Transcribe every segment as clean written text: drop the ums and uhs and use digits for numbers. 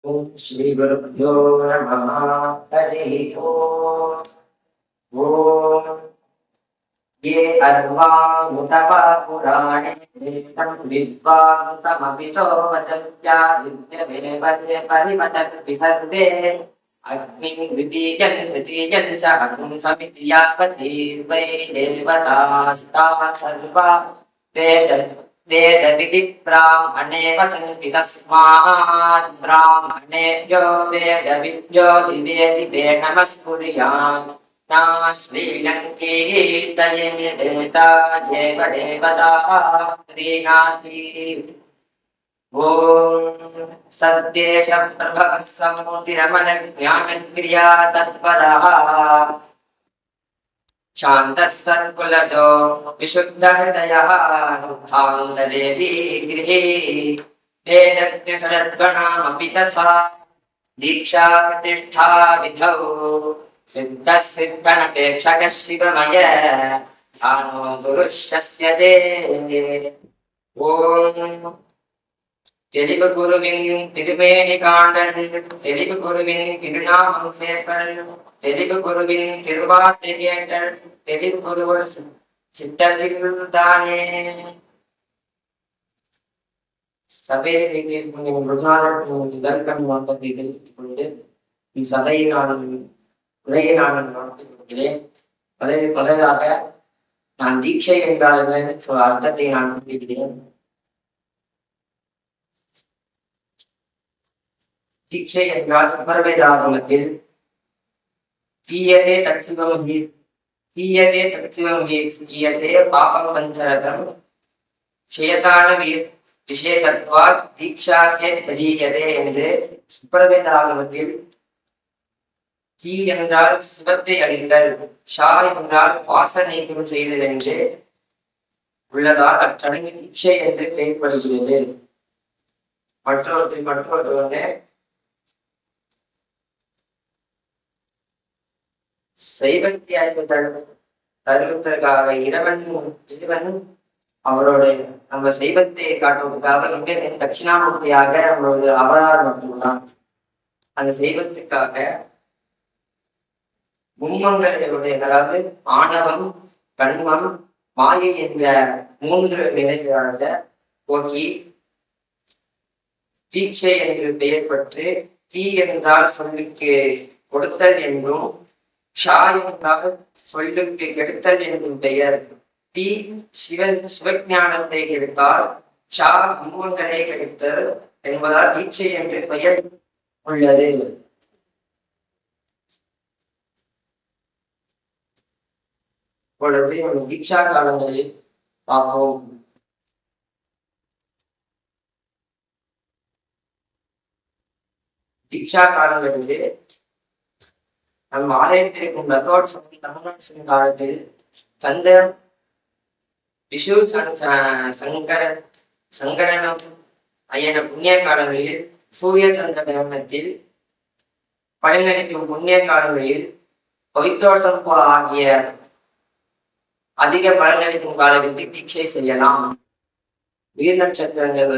ओम श्री गुरुभ्यो नमः। हरि ओम। ओम ये अर्वामुतवा पुराणे वेदं विद्वांसमभितो वदन्त्यादित्यमेव ये परिवदन्ति सर्वे अग्निं द्वितीयं च अग्निं समिति यावतीर्वै देवतास्ता सर्वा वेद वेदविधि ब्राह्मणे वसन्ति तस्मात् ब्राह्मणेभ्यो वेदविद्यो दिवेदिवे नमस्कुर्यात् ना श्रीलङ्कीर्तये देवता एव देवताः प्रीणाति। ॐ सद्देश प्रभवः समुद्रमनज्ञानक्रिया तत्परः शान्तः सत्कुलजो विशुद्धहृदयः शुद्धान्तरेदी गृहे वेदज्ञशरद्गणामपि तथा दीक्षा प्रतिष्ठा विधौ सिद्धः सिद्धनपेक्षकः शिवमय ध्यानो गुरुष्यस्य ते। ॐ தெளிவு குருவின் திருமேனி காண்டன் தெளிவு குருவின் திருநாமம் சேர்ப்பன் தெளிவு குருவின் திருவார்த்தை கேட்டல் தெளிவு குருவர் சித்தத்தில் தானே. சபையை குருநாதர் வெல்கம் வணக்கத்தை தெரிவித்துக் கொண்டு சபையை உரையை நான் நடத்திக் கொடுக்கிறேன். முதலாக நான் தீட்சை என்றால் என்ன அர்த்தத்தை நான் கூறுகிறேன். தீட்சை என்றால் சுப்பரவேதாகமத்தில் தீயதே தற்சிவம் கீயதே பாபம் பஞ்சரதம் க்ஷயதான விஷேதத்வா தீக்ஷா சேத் பரீயதே என்று சுப்பரவேதாகமத்தில் தீ என்றால் சிவத்தை அழித்தல், ஷா என்றால் வாசனைக்கும் செய்தல் என்று உள்ளதால் அச்சடங்கு தீட்சை என்று பெயர்படுகிறது. மற்றொரு சைவத்தை அறிவு தருவதற்காக இறைவன் அவரோட நம்ம சைவத்தை காட்டுவதற்காக இறைவன் தட்சிணாமூர்த்தியாக நம்மளோட அவதாரம் எடுத்துள்ளான். அந்த சைவத்துக்காக மும்மங்களுடைய அதாவது ஆணவம், கண்மம், மாயை என்ற 3 நிலைகளாக போக்கி தீட்சை என்று பெயர் பெற்று தீ என்றால் சொல்லுக்கு கொடுத்தல் என்றும் ஷா என்றால் சொல்லுக்கு கெடுத்தல் என்றும் பெயர். தீ சிவஞானத்தை கெடுத்தால், ஷா முன்மங்களை கெடுத்தல் என்பதால் தீட்சை என்று பெயர் உள்ளது. இப்பொழுது தீட்சா காலங்களில் பார்ப்போம். தீட்சா காலங்களிலே நம் ஆலயத்தில் இருக்கும் ரத்தோற்சவம் தமிழ்நாடு காலத்தில் சந்திரன் விஷு சங்கரனம் அயன புண்ணிய காலங்களில் சூரிய சந்திர கிரகணத்தில் பயனளிக்கும் புண்ணிய காலங்களில் பவித்ரோற்சவம் ஆகிய அதிக பலனளிக்கும் காலங்களில் தீட்சை செய்யலாம். உயிர் நட்சத்திரங்கள்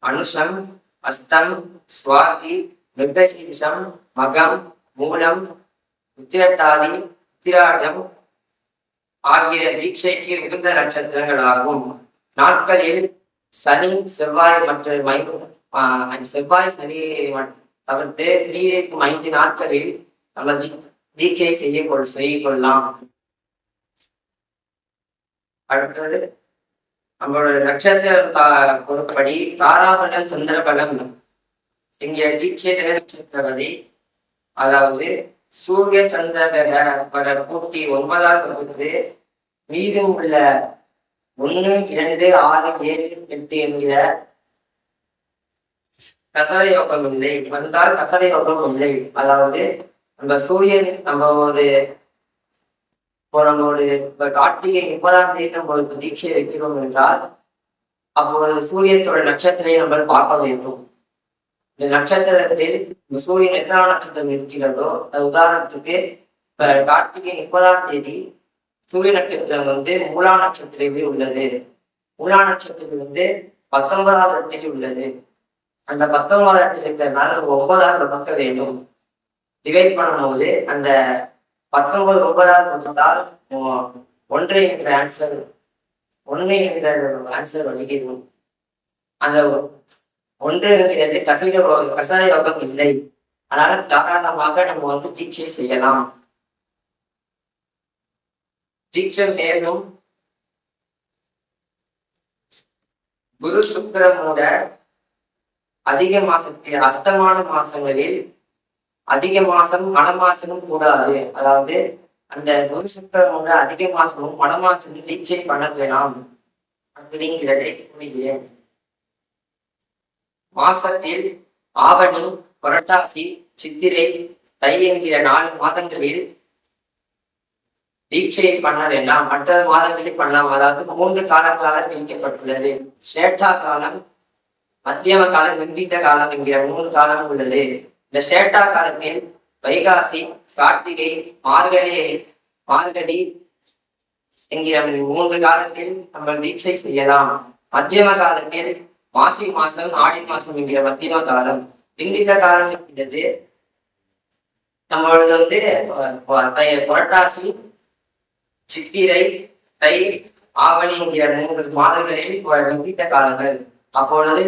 அனுஷம், அஸ்தம், சுவாதி, மிருகசீரிஷம், மகம், மூலம், உத்திரட்டாதி, உத்திராடம் ஆகிய தீட்சைக்கு மிகுந்த நட்சத்திரங்கள் ஆகும். நாட்களில் சனி, செவ்வாய் மற்றும் செவ்வாய் சனி தவிர்த்து மீதிக்கும் 5 நாட்களில் நம்ம தீட்சை செய்யக்கொள்ளலாம். அடுத்தது நம்மளோட நட்சத்திர பொறுப்படி தாராபலம், சந்திரபலம் இங்கே தீட்சை நட்சத்திரபதி அதாவது சூரிய சந்திர வர கூட்டி 9ஆல் வகுத்து மீதும் உள்ள 1, 2, 6, 7, 8 என்கிற கசர யோகம் இல்லை வந்தால் கசர யோகம் இல்லை. அதாவது நம்ம சூரியன் இப்ப கார்த்திகை 30ஆம் தேதி நம்மளுக்கு தீட்சை வைக்கிறோம் என்றால் அப்போது சூரியத்தோட நட்சத்திரை நம்ம பார்க்க வேண்டும். இந்த நட்சத்திரத்தில் சூரியன் எத்தனை நட்சத்திரம் இருக்கிறதோ அது உதாரணத்துக்கு இப்ப கார்த்திகை 30ஆம் தேதி சூரிய நட்சத்திரம் மூலா நட்சத்திரத்தில் உள்ளது. மூலா நட்சத்திரம் 19வது இடத்தில் உள்ளது. அந்த 19வது இடத்தில் இருக்கிறதுனால நம்ம 9வது பக்க வேண்டும். டிவைட் பண்ணும்போது அந்த 19 9வது பக்கத்தால் 1 என்ற ஆன்சர் வருகிறது. அந்த 1 கசட யோகம் இல்லை. அதனால தாராளமாக நம்ம தீட்சை செய்யலாம். தீட்சை மேலும் குரு சுக்கிரமோட அதிக மாசத்தில் அஸ்தமான மாசங்களில் அதிக மாசம் மனமாசமும் கூடாது. அதாவது அந்த குரு சுக்கிரமோட அதிக மாசமும் மனமாசமும் தீட்சை பண்ண வேணாம் அப்படிங்கிறதை புரிகிறேன். மாசத்தில் ஆவணி, புரட்டாசி, சித்திரை, தை என்கிற 4 மாதங்களில் தீட்சையை பண்ண வேண்டாம். மற்ற மாதங்களில் பண்ணலாம். அதாவது 3 காலங்களாக பிரிக்கப்பட்டுள்ளது. சேட்டா காலம், மத்தியம காலம், வெண்பீட்ட காலம் என்கிற 3 காலம் உள்ளது. இந்த சேட்டா காலத்தில் வைகாசி, கார்த்திகை, மார்கழி என்கிற 3 காலத்தில் நம்ம தீட்சை செய்யலாம். மத்தியம காலத்தில் மாசி மாசம், ஆடி மாசம் என்கிற மத்தியம காலம். வெண்பீட்ட காலம் என்கிறது நம்மளது புரட்டாசி, சித்திரை, தை, ஆவணி என்கிற 3 மாதங்களில் வெண்பீட்ட காலங்கள். அப்பொழுது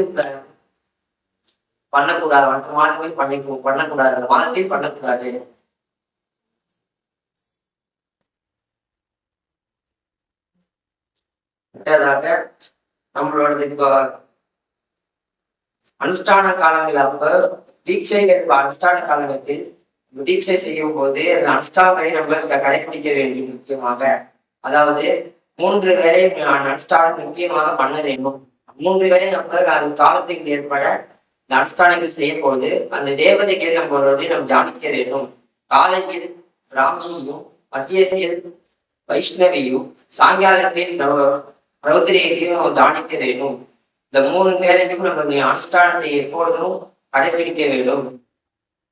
பண்ணக்கூடாது. மற்ற மாதங்களில் பண்ணக்கூடாது. மாதத்தில் பண்ணக்கூடாது. நம்மளோட இப்போ அனுஷ்டான காலங்கள் அப்ப அனுஷ்டான காலத்தில் தீட்சை செய்யும் போது அந்த அனுஷ்டானங்களை நம்ம கடைபிடிக்க வேண்டும். முக்கியமாக அதாவது 3 வேலை அனுஷ்டானம் முக்கியமாக பண்ண வேண்டும். 3 வேலை நம்ம அது காலத்துக்கு ஏற்பட இந்த அனுஷ்டானங்கள் செய்யும் போது அந்த தேவதைகளை நம்ம தியானிக்க வேண்டும். காலையில் பிராமியையும், மத்தியத்தில் வைஷ்ணவியும், சாயங்காலத்தில் ரௌத்ரியையும் தியானிக்க வேண்டும். இந்த 3 வேலையும் நம்ம அனுஷ்டானத்தை எப்பொழுதும் கடைபிடிக்க வேண்டும்.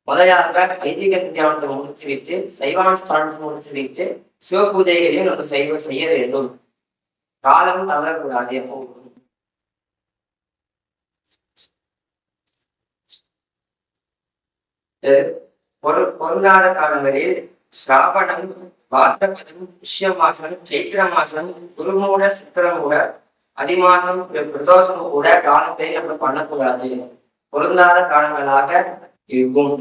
முதலாக வைதிக தியானத்தை முடித்துவிட்டு சைவானுஷ்டானத்தை முடித்துவிட்டு சிவ பூஜைகளையும் நம்ம செய்ய வேண்டும். காலம் தவறக்கூடாது. எப்போதும் பொருளாதார காலங்களில் சிராவணம், பாத்ரபதம், புஷ்ய மாசம், சைத்திர மாசம், குருமூட, சுக்கிரமூட, அதிமாசம், பிரதோஷம் கூட காலத்தை நம்ம பண்ணக்கூடாது. பொருந்தாத காலங்களாக இருக்கும்.